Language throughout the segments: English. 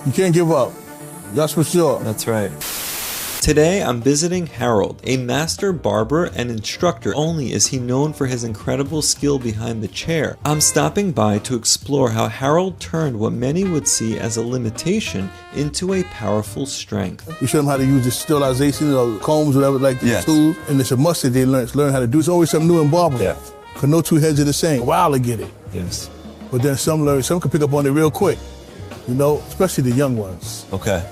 You can't give up. That's for sure. That's right. Today, I'm visiting Harold, a master barber and instructor. Only is he known for his incredible skill behind the chair. I'm stopping by to explore how Harold turned what many would see as a limitation into a powerful strength. We show them how to use the sterilization or combs, whatever, like the tools. And it's a must that they learn how to do. It's always something new in barber. Yeah. Because no two heads are the same. A while to get it. Yes. But then some can pick up on it real quick. You know, especially the young ones. Okay.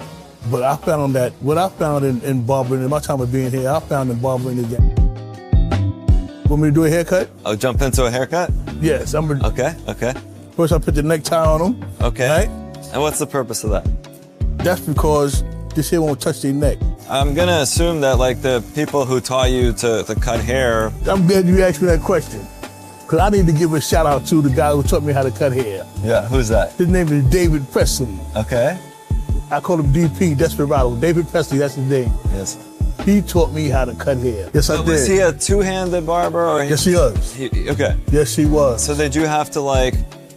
But I found that, what I found in barbering, in my time of being here, I found in barbering is that. Want me to do a haircut? Oh, jump into a haircut? Yes, I'm gonna. Okay, okay. First I put the necktie on them. Okay. Right? And what's the purpose of that? That's because this hair won't touch their neck. I'm gonna assume that like the people who taught you to cut hair. I'm glad you asked me that question. Because I need to give a shout out to the guy who taught me how to cut hair. Yeah, who's that? His name is David Presley. Okay. I call him DP, Desperado. David Presley, that's his name. Yes. He taught me how to cut hair. Yes, I did. Was he a two-handed barber? Or Yes, he was. Okay. Yes, he was. So did you have to like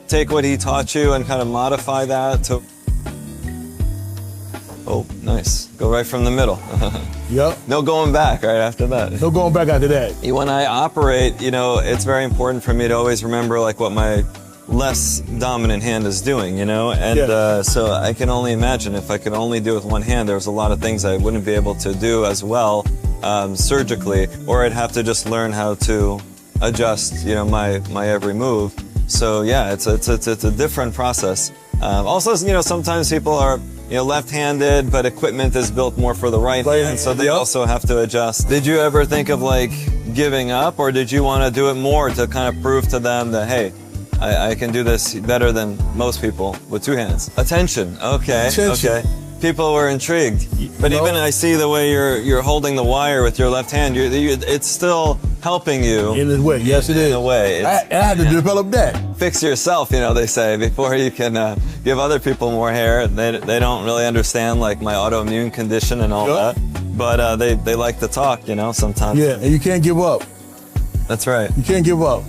take what he taught you and kind of modify that to... Oh, nice. Go right from the middle. Yep. No going back right after that. No going back after that. When I operate, you know, it's very important for me to always remember like what my less dominant hand is doing, you know? And so I can only imagine if I could only do it with one hand, there's a lot of things I wouldn't be able to do as well surgically, or I'd have to just learn how to adjust, you know, my every move. So yeah, it's a different process. Also, you know, sometimes people are, you know, left-handed, but equipment is built more for the right hand, so they also have to adjust. Did you ever think of like giving up, or did you want to do it more to kind of prove to them that, hey, I can do this better than most people with two hands? Attention. Okay. Attention. Okay. People were intrigued, but even I see the way you're holding the wire with your left hand. It's still helping you in a way. Yes, it is. In a way, I had to develop that. Fix yourself, you know. They say before you can give other people more hair. They don't really understand like my autoimmune condition and all that, but they like to talk, you know. Sometimes. Yeah, and you can't give up. That's right. You can't give up.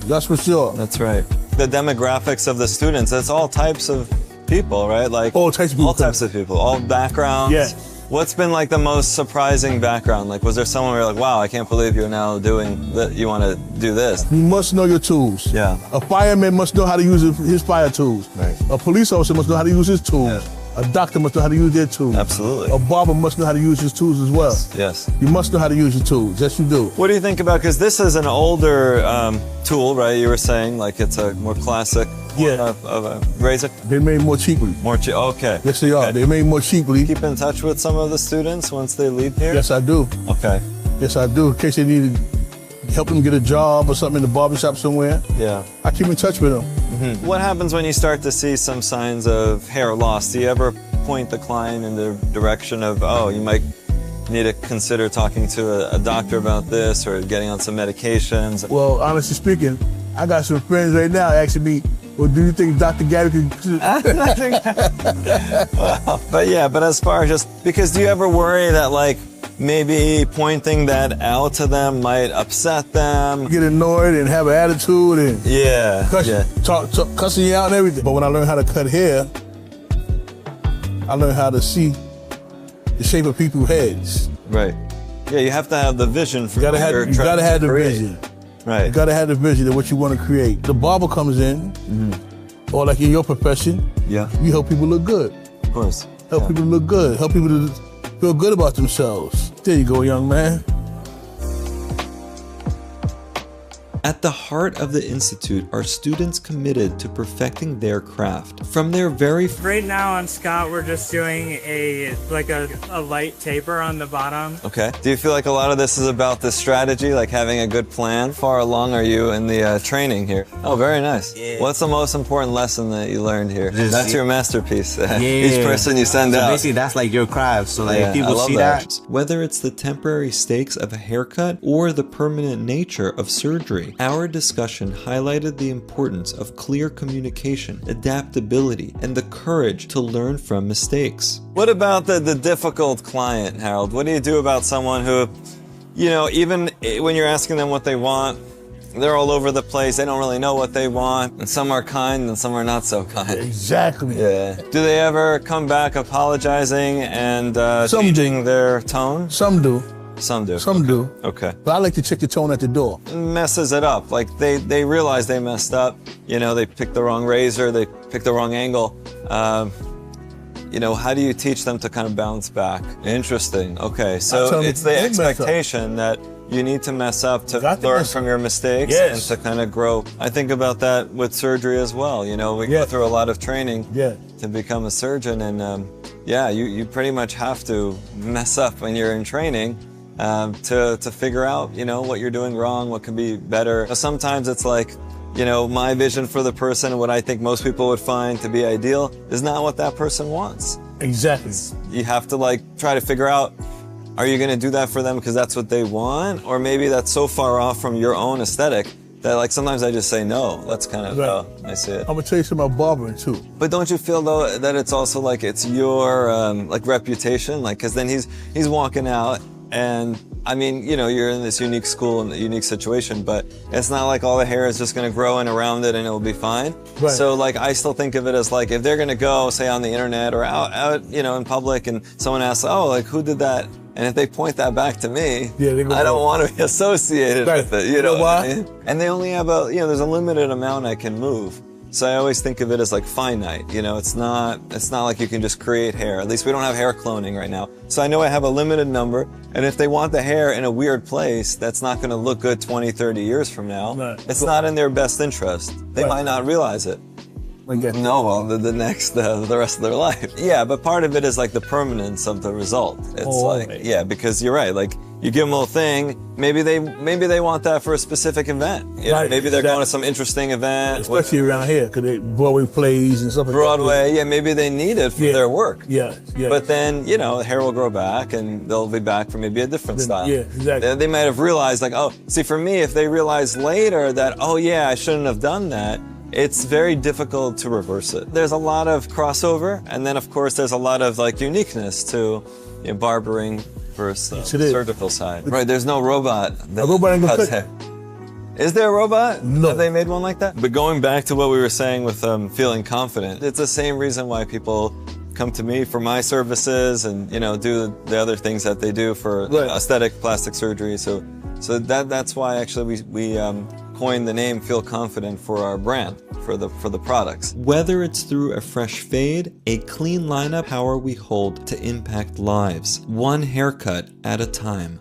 That's for sure. That's right. The demographics of the students, it's all types of people, right? Like all types of people. All types of people, all backgrounds. Yeah. What's been like the most surprising background? Like, was there someone where you're like, wow, I can't believe you're now doing that, you want to do this? You must know your tools. Yeah. A fireman must know how to use his fire tools. Right. A police officer must know how to use his tools. Yeah. A doctor must know how to use their tools. Absolutely. A barber must know how to use his tools as well. Yes. You must know how to use your tools. Yes, you do. What do you think about, because this is an older tool, right? You were saying like it's a more classic of a razor. They're made more cheaply. Okay. Yes, they are. Okay. They're made more cheaply. Keep in touch with some of the students once they leave here? Yes, I do. Okay. Yes, I do. In case they need to help them get a job or something in the barbershop somewhere. Yeah. I keep in touch with them. Mm-hmm. What happens when you start to see some signs of hair loss? Do you ever point the client in the direction of, oh, you might need to consider talking to a doctor about this or getting on some medications? Well, honestly speaking, I got some friends right now asking me, well, do you think Dr. Gary can... Well, but as far as just, because do you ever worry that like maybe pointing that out to them might upset them? Get annoyed and have an attitude and cussing you out and everything. But when I learned how to cut hair, I learned how to see the shape of people's heads. Right. Yeah, you have to have the vision for what you're trying to create. You gotta have the vision. Right. You gotta have the vision of what you want to create. The barber comes in, or like in your profession, you help people look good. Of course. Help people look good. Help people to feel good about themselves. There you go, young man. At the heart of the Institute are students committed to perfecting their craft. From their very... Right now on Scott, we're just doing a light taper on the bottom. Okay. Do you feel like a lot of this is about the strategy, like having a good plan? Far along are you in the training here? Oh, very nice. Yeah. What's the most important lesson that you learned here? That's your masterpiece. Each person you send out. So basically, that's like your craft. So like if people see that. Whether it's the temporary stakes of a haircut or the permanent nature of surgery, our discussion highlighted the importance of clear communication, adaptability, and the courage to learn from mistakes. What about the difficult client, Harold? What do you do about someone who, you know, even when you're asking them what they want, they're all over the place. They don't really know what they want. And some are kind and some are not so kind. Exactly. Yeah. Do they ever come back apologizing and changing their tone? Some do. Some do. Some do. Okay. But I like to check the tone at the door. Messes it up. Like they realize they messed up. You know, they picked the wrong razor. They picked the wrong angle. You know, how do you teach them to kind of bounce back? Interesting. Okay, so it's the expectation that you need to mess up to learn from your mistakes and to kind of grow. I think about that with surgery as well. You know, we go through a lot of training to become a surgeon, and yeah, you pretty much have to mess up when you're in training to figure out, you know, what you're doing wrong, what can be better. Sometimes it's like, you know, my vision for the person, what I think most people would find to be ideal, is not what that person wants. Exactly. You have to like try to figure out, are you going to do that for them because that's what they want? Or maybe that's so far off from your own aesthetic that like sometimes I just say no. That's kind of how I see it. I'm going to tell you something about barbering too. But don't you feel though that it's also like it's your like reputation? Like, because then he's walking out, and I mean, you know, you're in this unique school and a unique situation, but it's not like all the hair is just going to grow in around it and it'll be fine. Right. So like, I still think of it as like, if they're going to go, say on the internet or out, you know, in public, and someone asks, oh, like who did that? And if they point that back to me, I don't want to be associated with it. You know what I mean? And they only have you know, there's a limited amount I can move. So I always think of it as like finite, you know, it's not like you can just create hair. At least we don't have hair cloning right now. So I know I have a limited number, and if they want the hair in a weird place, that's not going to look good 20, 30 years from now. Right. It's not in their best interest. They might not realize it. No, well, the rest of their life. Yeah, but part of it is like the permanence of the result. It's yeah, because you're right, like, you give them a little thing, maybe they want that for a specific event. You know, maybe they're going to some interesting event. Especially around here, because Broadway plays and stuff like that. Broadway, yeah, maybe they need it for their work. Yeah. But then, you know, hair will grow back and they'll be back for maybe a different style. Yeah, exactly. They might have realized, like, oh, see, for me, if they realize later that, oh yeah, I shouldn't have done that, it's very difficult to reverse it. There's a lot of crossover, and then of course there's a lot of like uniqueness to, you know, barbering versus the surgical side. Right, there's no robot that cuts hair. Is there a robot? No. Have they made one like that? But going back to what we were saying with feeling confident, it's the same reason why people come to me for my services and, you know, do the other things that they do for aesthetic plastic surgery. So that's why actually we coined the name Feel Confident for our brand, for the products. Whether it's through a fresh fade, a clean lineup, power we hold to impact lives, one haircut at a time.